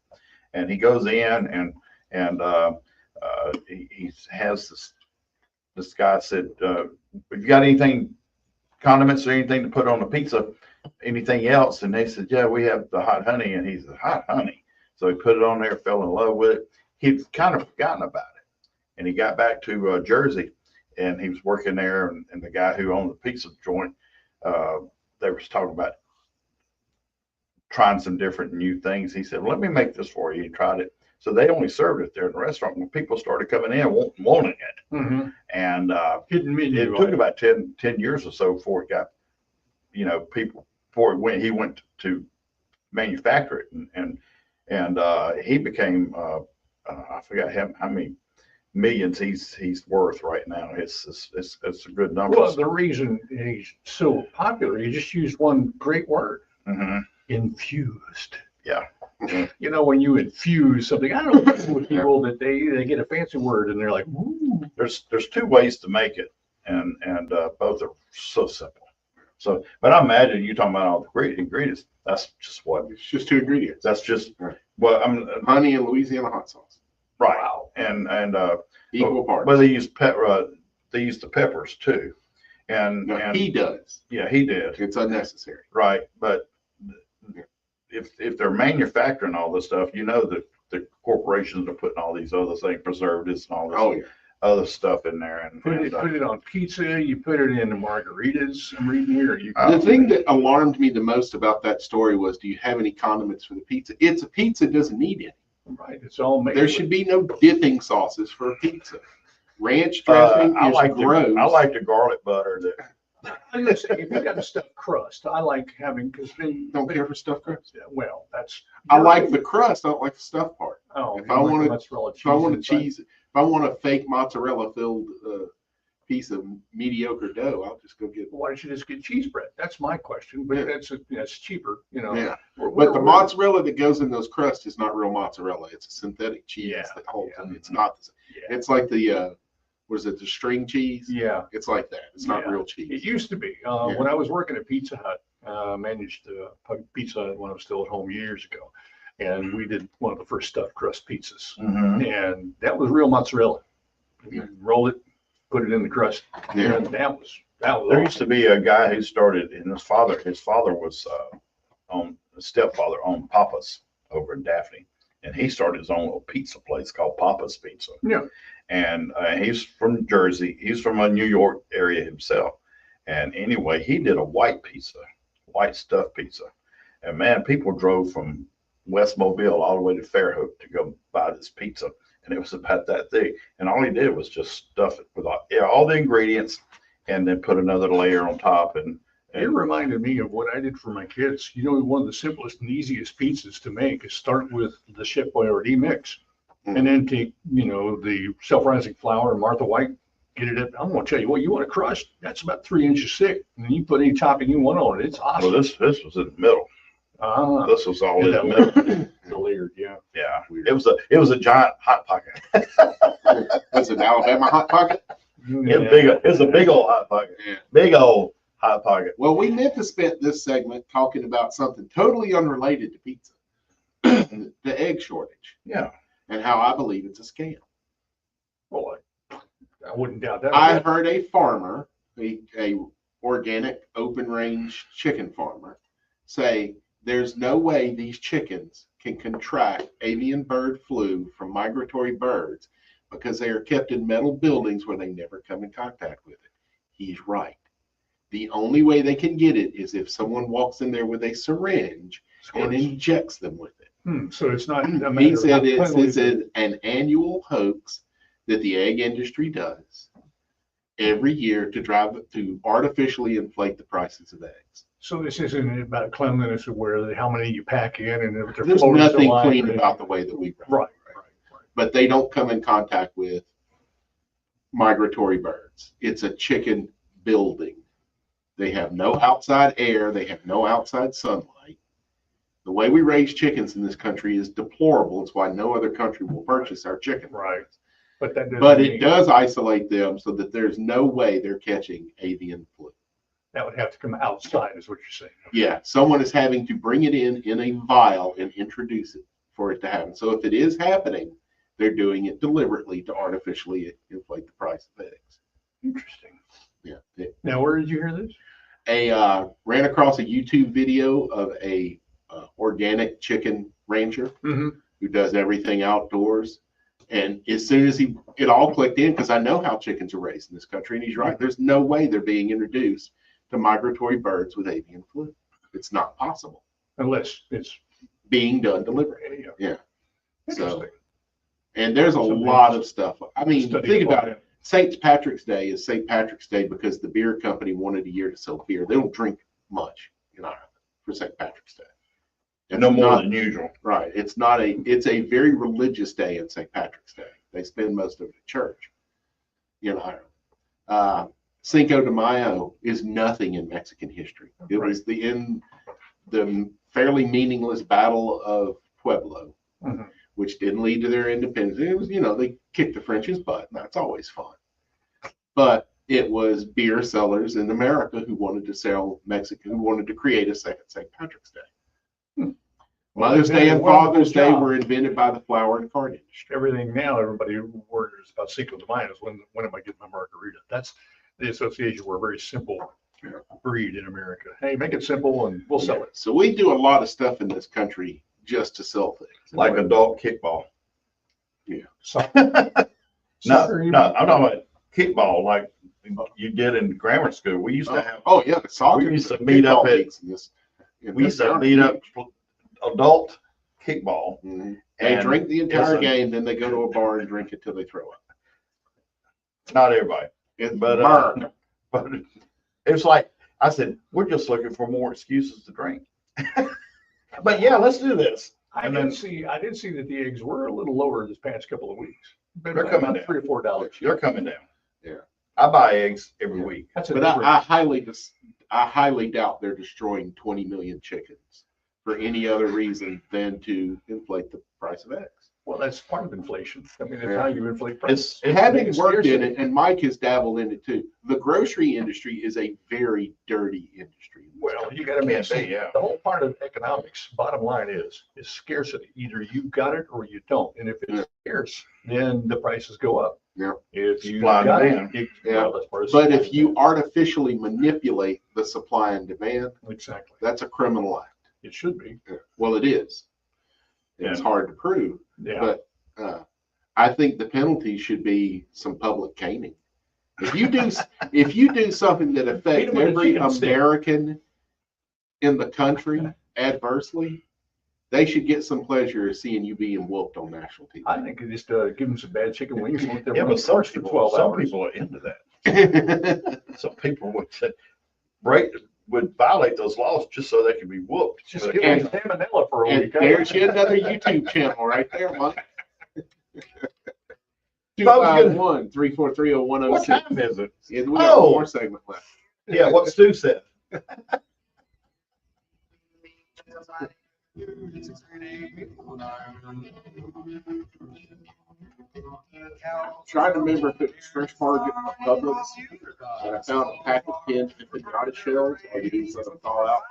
and he goes in and he has this guy said, "Have you got anything, condiments or anything to put on the pizza? Anything else?" And they said, "Yeah, we have the hot honey." And he said, "Hot honey." So he put it on there, fell in love with it. He'd kind of forgotten about it. And he got back to Jersey, and he was working there. And the guy who owned the pizza joint, they were talking about trying some different new things. He said, "Well, let me make this for you." He tried it. So they only served it there in the restaurant when people started coming in wanting it. Mm-hmm. And hidden menu. it took about 10 years or so before it got, people, before he went to manufacture it. And he became, I forgot how many millions he's worth right now. It's a good number. Well, the reason he's so popular, he just used one great word: infused. Yeah. When you infuse something, I don't know with people that they get a fancy word and they're like, ooh. There's 2 ways to make it, and both are so simple. So, but I imagine you talking about all the great ingredients. That's just what. It's just 2 ingredients. That's just right. Well, I'm honey and Louisiana hot sauce. Right. Wow. And equal parts. But they use the peppers too. And he does. Yeah, he did. It's unnecessary. Right. But if they're manufacturing all this stuff, that the corporations are putting all these other things, preservatives and all this other stuff in there. And put it on pizza. You put it in the margaritas. I'm reading here. The thing that alarmed me the most about that story was, do you have any condiments for the pizza? It's a pizza, doesn't need any. Right. It's all made. There should be no dipping sauces for a pizza. Ranch dressing is gross. I like the garlic butter that. Listen, if you got a stuffed crust, I like having, because then don't care for stuffed crust. Well, that's. I like the crust. I don't like the stuffed part. Oh, if I want a fake mozzarella filled piece of mediocre dough, I'll just go get. Why don't you just get cheese bread? That's my question. But that's cheaper, Yeah. But the mozzarella that goes in those crusts is not real mozzarella. It's a synthetic cheese that holds them. It's not. It's like the. What is it, the string cheese? Yeah. It's like that. It's not real cheese. It used to be. When I was working at Pizza Hut, managed Pizza Hut when I was still at home years ago. And we did one of the first stuffed crust pizzas. And that was real mozzarella. You roll it, put it in the crust. Yeah. And that was There used to be a guy who started, and his father was stepfather owned Papa's over in Daphne, and he started his own little pizza place called Papa's Pizza. Yeah. And he's from Jersey. He's from a New York area himself. And anyway, he did a white pizza, white stuffed pizza. And man, people drove from West Mobile all the way to Fairhope to go buy this pizza. And it was about that thick. And all he did was just stuff it with all the ingredients and then put another layer on top. And It reminded me of what I did for my kids. You know, one of the simplest and easiest pizzas to make is start with the Chef Boyardee mix and then take, you know, the self-rising flour and Martha White, get it up. I'm going to tell you what, you want a crust, that's about 3 inches thick. And then you put any topping you want on it. It's awesome. well, this was in the middle. This was all in the middle. Layered, yeah. Yeah. It was a giant hot pocket. Was it Alabama Hot Pocket? It was a big old hot pocket. Yeah. Big old hot pocket. Well, we meant to spend this segment talking about something totally unrelated to pizza, the egg shortage. Yeah. And how I believe it's a scam. Well, I wouldn't doubt that. I heard a farmer, a organic open range chicken farmer, say there's no way these chickens can contract avian bird flu from migratory birds because they are kept in metal buildings where they never come in contact with it. He's right. The only way they can get it is if someone walks in there with a syringe and injects them with it. So it's not. He said it's an annual hoax that the egg industry does every year to artificially inflate the prices of eggs. So this isn't about cleanliness of how many you pack in and if they're There's floating nothing alive clean or about the way that we run. Right. But they don't come in contact with migratory birds. It's a chicken building. They have no outside air. They have no outside sunlight. The way we raise chickens in this country is deplorable. It's why no other country will purchase our chicken. Right. But that doesn't But it mean- does isolate them so that there's no way they're catching avian flu. That would have to come outside, is what you're saying. Yeah, someone is having to bring it in a vial and introduce it for it to happen. So if it is happening, they're doing it deliberately to artificially inflate the price of eggs. Interesting. Yeah. Now, where did you hear this? Ran across a YouTube video of a organic chicken rancher who does everything outdoors. And as soon as it all clicked in, because I know how chickens are raised in this country, and he's right. There's no way they're being introduced to migratory birds with avian flu. It's not possible. Unless it's being done deliberately. Yeah. So, interesting. and there's a lot of stuff. I mean, Study think about about it. St. Patrick's Day is St. Patrick's Day because the beer company wanted a year to sell beer. They don't drink much in Ireland for St. Patrick's Day. It's No more not- than usual. Right. It's a very religious day in St. Patrick's Day. They spend most of it at church in Ireland. Cinco de Mayo is nothing in Mexican history. It was in the fairly meaningless Battle of Pueblo, which didn't lead to their independence. It was, they kicked the French's butt, and that's always fun. But it was beer sellers in America who wanted to sell Mexican, who wanted to create a second St. Patrick's Day. Mother's Day and Father's Day were invented by the flour and card industry. Everything now, everybody worries about Cinco de Mayo is when am I getting my margarita? That's the association. We're a very simple breed in America. Hey, make it simple and we'll sell it. So we do a lot of stuff in this country just to sell things. Like adult kickball. Yeah. No, I'm talking about kickball like you did in grammar school. We used to have. Oh, yeah, the soccer. We used to meet up at. in We used to meet up adult kickball. They and drink the entire it's a- game, then they go to a bar and drink it till they throw up. Not everybody. But it's like I said, we're just looking for more excuses to drink. But yeah, let's do this. I did see that the eggs were a little lower this past couple of weeks. Been They're by coming about down. $3 or $4. They're coming down. Yeah. I buy eggs every week. That's a But different- I highly doubt they're destroying 20 million chickens for any other reason than to inflate the price of eggs. Well, that's part of inflation. I mean, that's Yeah. how you inflate prices. Having It's worked in scarcity. it, and Mike has dabbled in it too, the grocery industry is a very dirty industry. Well, you got to Yeah, see, yeah. the whole part of economics, bottom line is scarcity. Either you got it or you don't. And if it's scarce, then the prices go up. Yeah. If you Supply and got demand. it, Yeah. well, that's part of But supply if and you demand. artificially manipulate the supply and demand, Exactly. that's a criminal act. It should be. Well, it is. It's Yeah. hard to prove, Yeah. but I think the penalty should be some public caning. If you do something that affects Beat 'em with a every chicken stick. American in the country adversely, they should get some pleasure of seeing you being whooped on national TV. I think you just give them some bad chicken wings and let them Yeah, run but some first for people, 12 some hours. people are into that. Some people would violate those laws just so they can be whooped. Just But- give them salmonella for a And week. there's yet another YouTube channel right there, Mike. If I was gonna- 251-343-0106. What time is it? Yeah, we got Oh. one more segment left. Yeah, what Stu said. Trying to remember if it was Fresh Market or Publix, and I found a pack of pins in the garden shelves. All you do is let them thaw out.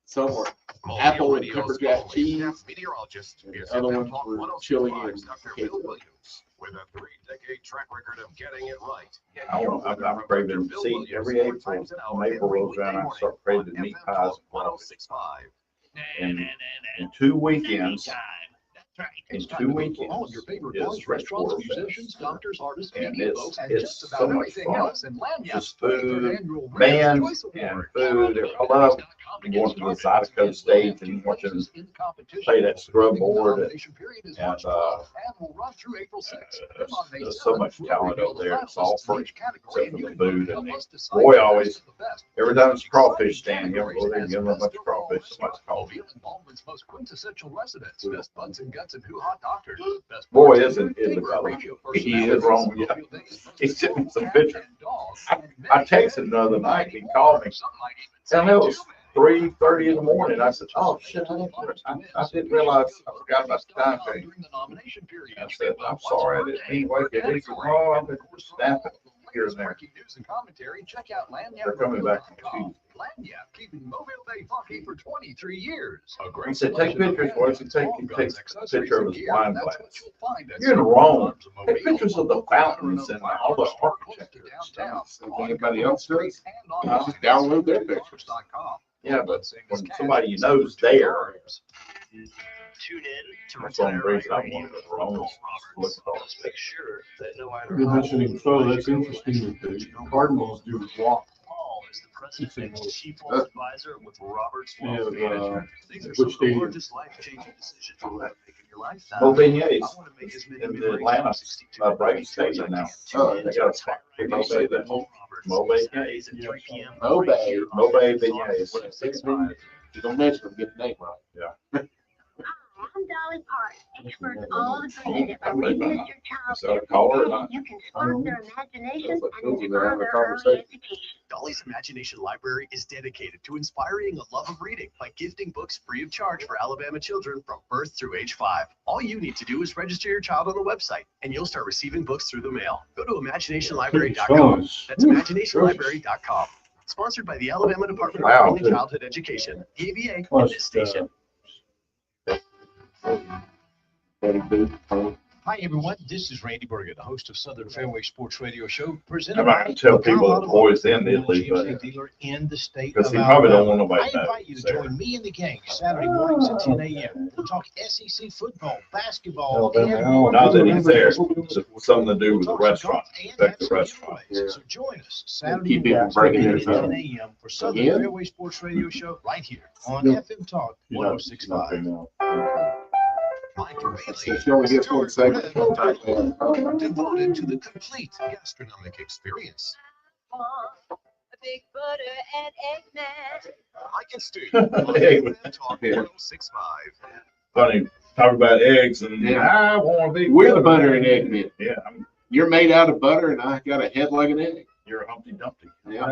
Somewhere. Apple and pepper jack cheese. Meteorologist And is the other FM ones Talk were 106.5's chili and Dr. queso. Bill Williams with a 3-decade track record of getting it right. Get I your want, weather I'm from craving Dr. to Bill see Williams every 4 April times an hour when April every rolls around, I weekday start morning craving on meat FM pies Talk and coffee. 106.5. In 2 weekends, in It's 2 time to go to weekends, all of your favorite is bars, Fresh restaurants, World musicians, Fest. doctors, artists, And media it's- folks, and it's just so about much everything fun. else. And Lanyard's Just 23rd food, annual Reader's bands, Choice and Award. food. I love going to the Zydeco stage and watching them play that scrub board. And there's so much talent out there. It's all free, except for the food. And Roy always, every time it's a crawfish stand, he'll go there and give them a bunch of crawfish, so much coffee. Baldwin's most quintessential residents, best buns and guts and hoo-ha doctors. Best Roy bartenders, is a favorite fella. radio He is wrong, yeah. personalities, mobile He days, sent me some cat pictures. and dog, I and texted many him the other night, he called me. Some might even And say it was too many. 3:30 in the morning. I said, oh, shit, I didn't realize, I forgot about the time change. I said, I'm sorry, I didn't mean to wake you. He said, oh, I've been snapping here and there. Breaking news and commentary, check out They're coming back on lanyard.com. Tuesday. Lanyard, keeping Mobile Bay funky for 23 years. A He great said, take selection of pictures for us pens, and take long a guns, accessories, picture of and his gear. wine That's glass. what you'll find at You're in Silver Rome. Farms of Take Mobile, pictures of the local fountains veteran and all the close to architecture. downtown. Anybody else does? And online. Just download their pictures. Yeah, but when somebody you know's there, Tune in to that's one Retire reason I Right wanted Radio to Rome. with Look Roberts. at all Let's make sure that no matter You're how mentioning old Foe, the that's radio interesting that is, the Cardinals do walk. Paul is the president and It's chief wealth advisor with Roberts Wealth Yeah, Management. These are which some of the stadium? largest life-changing decisions you'll ever make in your lifetime. Mo Beignets I want to make as many in the memories Atlanta, of 62 Braves as I Stadium can. now. Tune Oh, in they to got a Retire spot. Radio Mo Show with Beignets. Paul Roberts. Mo Beignets. Saturdays at 3 p.m. Mo right Bay. here on Mo Bay FM Talk Beignets. 106.5. You don't mention them, get the name right. I'm Dolly Parton, expert in all the things that I'm will ready. reach your child Is that a caller or every not? day. You can spark their imagination Sounds like and Susie, they're having a inspire their early conversation. education. Dolly's Imagination Library is dedicated to inspiring a love of reading by gifting books free of charge for Alabama children from birth through age 5. All you need to do is register your child on the website, and you'll start receiving books through the mail. Go to imaginationlibrary.com. That's imaginationlibrary.com. Sponsored by the Alabama Department Wow. of Early Childhood Education, the ABA, and Plus, this station. Betty Boop, Tony. Hi, everyone. This is Randy Berger, the host of Southern Fairway Sports Radio Show, I'm presented not gonna tell people that Roy's in Italy, GMC but dealer in the state because of he probably don't Alabama. want nobody I to know. invite you to So, join me and the gang Saturday mornings at 10 a.m. We'll talk SEC football, basketball, Alabama, and more. Now that he's there, it's something to do with the restaurant, affect the restaurant. Yeah. So join us Saturday Keep people breaking mornings theirs at up. 10 a.m. for Southern Again? Fairway Sports Radio Show right here on No. FM Talk You're not- 106.5. Mike Bailey, Since you only get one segment. devoted to the complete gastronomic experience. A big butter and egg mash. Mike and Stu Hey. on FM Talk 106.5. Funny, talk about eggs and Yeah. I want to be. We're the butter and egg men. Yeah, You're made out of butter and I got a head like an egg. you're a Humpty Dumpty. Yeah.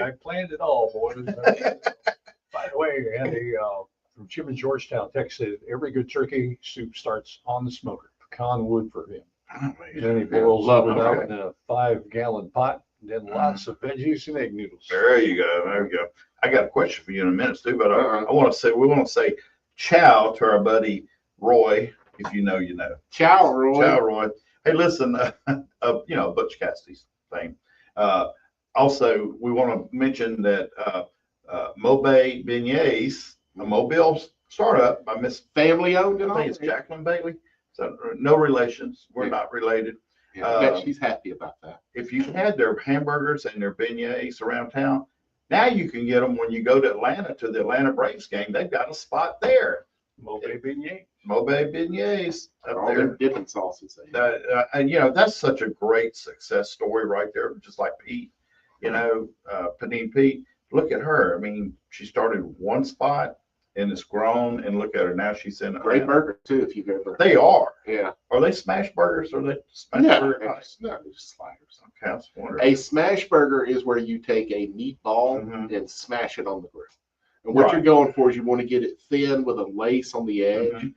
I planned it all, boys. By the way, Andy, from Jim in Georgetown, Texas, said every good turkey soup starts on the smoker. Pecan wood for him. Then he boils Love it it. out in a 5-gallon pot, and then lots of veggies and egg noodles. There you go. There you go. I got a question for you in a minute, Stu, but Uh-huh. I want to say, we want to say ciao to our buddy Roy. If you know, you know. Ciao, Roy. Ciao, Roy. Hey, listen, Butch Cassidy's thing. Also, we want to mention that Mobay Beignets, a Mobile startup by Miss Family owned and I all. think it's Jacqueline Bailey. So no relations. We're not related. Yeah, I bet she's happy about that. If you've had their hamburgers and their beignets around town, now you can get them when you go to Atlanta to the Atlanta Braves game. They've got a spot there. Mobay Beignet. Mobay Beignets up All there. them dipping sauces. And that's such a great success story right there. Just like Pete, Panine Pete. Look at her. I mean, she started one spot and it's grown. And look at her now. She's in Great burger too, if you've ever. They are. Yeah. Are they smash burgers or are they smash burger? No, they're just sliders. Okay, I was wondering. A smash burger is where you take a meatball and smash it on the grill. And what you're going for is you want to get it thin with a lace on the edge.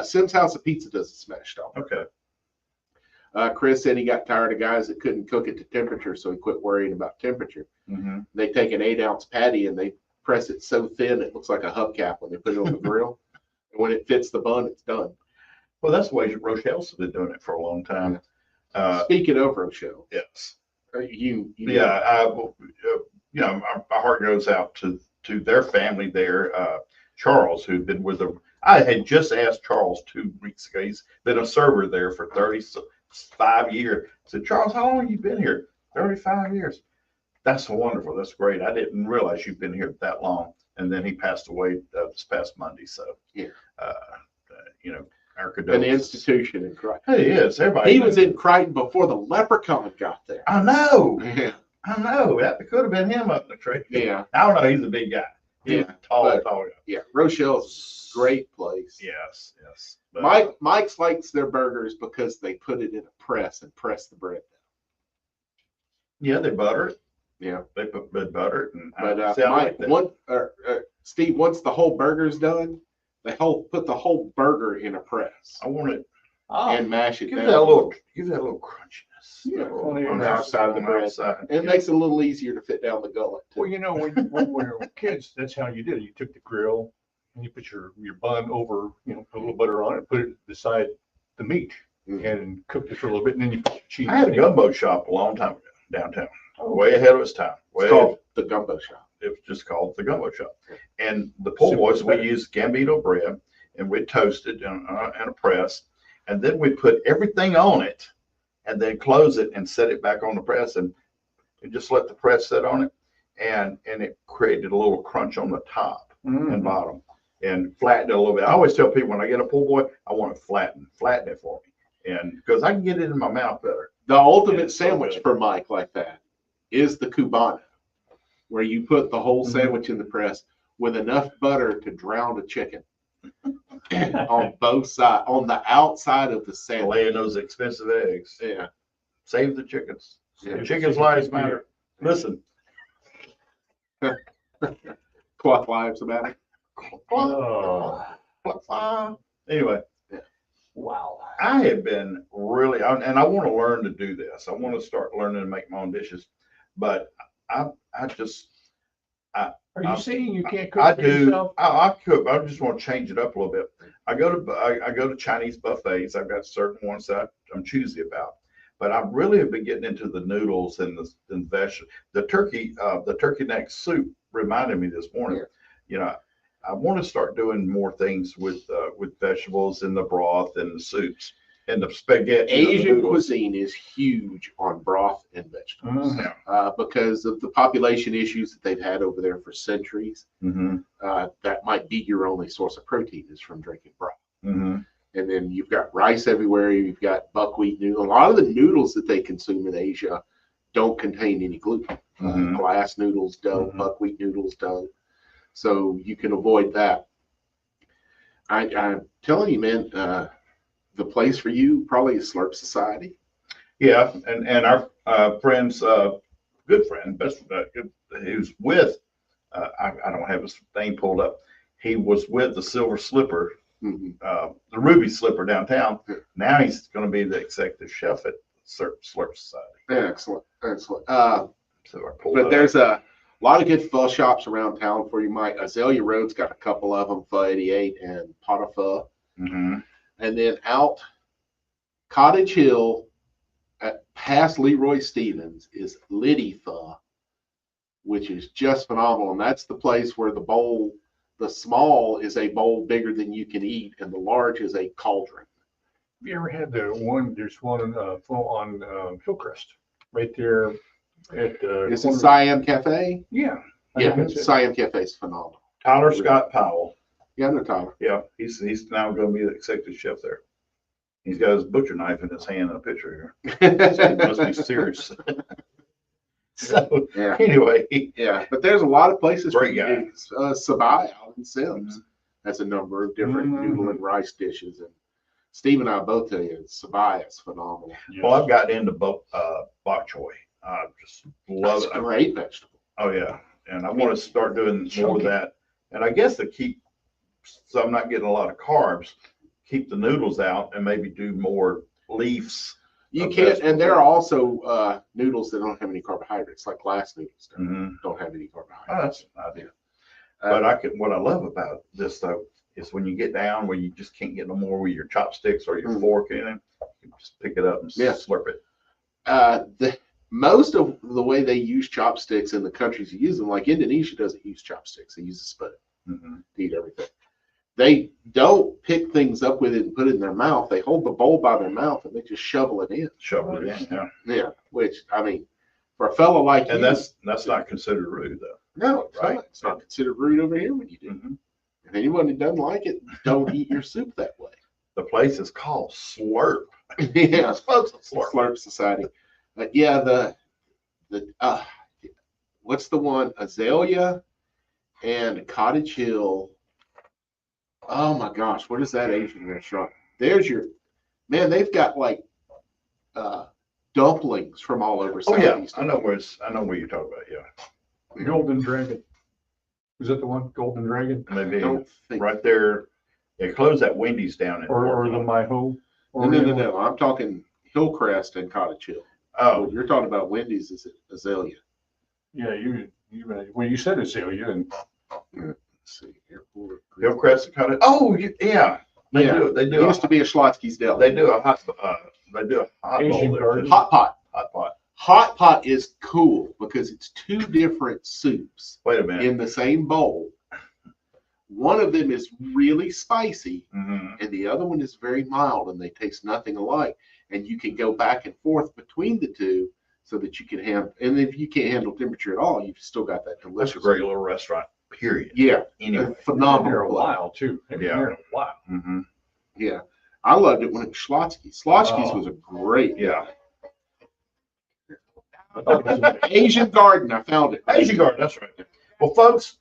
Sim's House of Pizza does a smashed on. Okay. Chris said he got tired of guys that couldn't cook it to temperature, so he quit worrying about temperature. They take an 8-ounce patty and they press it so thin it looks like a hubcap when they put it on the grill. And when it fits the bun, it's done. Well, that's the way Rochelle's been doing it for a long time. Speaking of Rochelle, yes, my my heart goes out to their family there. Charles, who'd been with them. I had just asked Charles 2 weeks ago. He's been a server there for 35 years. I said, Charles, how long have you been here? 35 years. That's wonderful. That's great. I didn't realize you've been here that long. And then he passed away this past Monday. So, our an condolences. institution in Crichton. He is. Everybody. He was in Crichton before the Leprechaun got there. I know. Yeah. I know. That could have been him up in the tree. Yeah. I don't know. He's a big guy. He's tall. guy. Yeah, Rochelle's a great place. Yes. But, Mike's likes their burgers because they put it in a press and press the bread down. yeah, they butter it. Yeah. They put butter it. And But I sound Mike, like that. Steve, once the whole burger's done, they put the whole burger in a press I want it. and mash it Give down. that a little crunchiness. Yeah, on the outside of the bread. And it makes it a little easier to fit down the gullet. Well, when we were kids, that's how you did it. You took the grill and you put your bun over, put a little butter on it, put it beside the meat and cooked it for a little bit, and then you put your cheese. I had a gumbo shop a long time ago downtown. Way ahead of its time. It's called the Gumbo Shop. It was just called the gumbo shop. And the poor boys, we used Gambino bread and we toasted in a press. And then we put everything on it and then close it and set it back on the press and just let the press sit on it. And it created a little crunch on the top and bottom and flattened it a little bit. I always tell people when I get a pulled pork, I want it flattened. Flatten it for me. And because I can get it in my mouth better. The ultimate sandwich for Mike like that is the Cubano, where you put the whole sandwich in the press with enough butter to drown a chicken on both sides, on the outside of the sandwich. Laying those expensive eggs. Yeah. Save the chickens. Yeah. Chickens' lives matter. Listen. Cloth lives matter. Anyway. Wow. I have been really, and I want to learn to do this. I want to start learning to make my own dishes, but I just. Are you saying you can't cook I for do. yourself? I cook. I just want to change it up a little bit. I go to Chinese buffets. I've got certain ones that I'm choosy about, but I really have been getting into the noodles and the vegetables. The turkey neck soup reminded me this morning. I want to start doing more things with vegetables in the broth and the soups and the spaghetti. Asian cuisine is huge on broth and vegetables because of the population issues that they've had over there for centuries. That might be your only source of protein is from drinking broth. And then you've got rice everywhere. You've got buckwheat noodle. A lot of the noodles that they consume in Asia don't contain any gluten. Glass noodles don't. Buckwheat noodles don't. So you can avoid that. I'm telling you, man, the place for you probably is Slurp Society. Yeah, and our friend's good friend, who's with, I don't have his name pulled up. He was with the Silver Slipper, the Ruby Slipper downtown. Now he's going to be the executive chef at Slurp Society. Excellent. But there's a lot of good pho shops around town for you, Mike. Azalea Road's got a couple of them, Pho 88 and Pot of Pho. And then out Cottage Hill, past Leroy Stevens, is Liddy Pho, which is just phenomenal. And that's the place where the small is a bowl bigger than you can eat, and the large is a cauldron. Have you ever had there's one on Hillcrest, right there at Is it Siam Cafe? Yeah. Yeah, Siam Cafe is phenomenal. Tyler Scott Powell. Yeah, I know Tyler. Yeah, he's now going to be the executive chef there. He's got his butcher knife in his hand in a picture here. So he must be serious. So Yeah. anyway, Yeah, but there's a lot of places. Great guy. Sabai out in Sims has a number of different noodle and rice dishes, and Steve and I both tell you Sabai is phenomenal. well, I've gotten into bok choy. I just love That's it. a great vegetable. Oh yeah, and I want to start doing more of that. And I guess to keep, so I'm not getting a lot of carbs, keep the noodles out and maybe do more leaves. You of can't, vegetables. and there are also noodles that don't have any carbohydrates, like glass noodles Mhm. don't have any Oh, carbohydrates. that's an idea. But what I love about this though is when you get down where you just can't get no more with your chopsticks or your fork in it, you just pick it up and slurp it. Most of the way they use chopsticks in the countries you use them, like Indonesia doesn't use chopsticks, they use a spoon to eat everything. They don't pick things up with it and put it in their mouth. They hold the bowl by their mouth and they just shovel it in. Shovel it in, yeah. Yeah, which, I mean, for a fellow like And you. that's not considered rude though. No, it's Right. not. It's not considered rude over here when you do. If anyone that doesn't like it, don't eat your soup that way. The place is called Slurp. Yeah, It's supposed to slurp. Slurp Society. But yeah, what's the one? Azalea and Cottage Hill. Oh my gosh, what is that Asian restaurant? There's your man. They've got like dumplings from all over. Oh yeah, Southeast I know where you're talking about. Yeah, Golden Dragon. Is that the one? Golden Dragon? maybe don't think- right there. They closed that Wendy's down in Or the My Home? No. I'm talking Hillcrest and Cottage Hill. Oh, You're talking about Wendy's. Is it Azalea? Yeah, when you said Azalea, and Let's see. Airport. Hillcrest kind of. Oh yeah, they Yeah. do. They It do. used to be a Schlotzsky's Deli. They do a hot. They do a hot Asian bowl there, garden. too. Hot pot. Hot pot. Hot pot is cool because it's two different soups Wait a minute. in the same bowl. One of them is really spicy Mhm. and the other one is very mild, and they taste nothing alike. And you can go back and forth between the two so that you can have, and if you can't handle temperature at all, you've still got that That's delicious. a great little restaurant. Period. Yeah. Anyway. there a Phenomenal. place. while too. Yeah. There a while. Mm-hmm. Yeah. I loved it when it was Schlotzsky's. Schlotzsky's Oh. was a great. Yeah. Asian Garden. I found it. Asian Garden. That's right. Well, folks,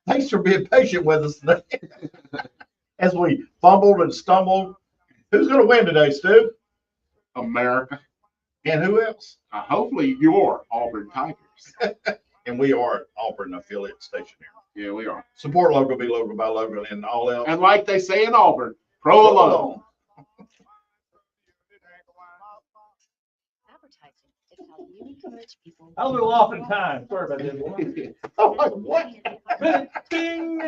thanks for being patient with us today. As we fumbled and stumbled. Who's going to win today, Stu? America. And who else? Hopefully your Auburn Tigers. And we are Auburn affiliate station here. Yeah, we are. Support local, be local, buy local, and all else. And like they say in Auburn, pro alone. Advertising is how you encourage people. I was a little off in time. Sorry about that. Oh, what? Ding.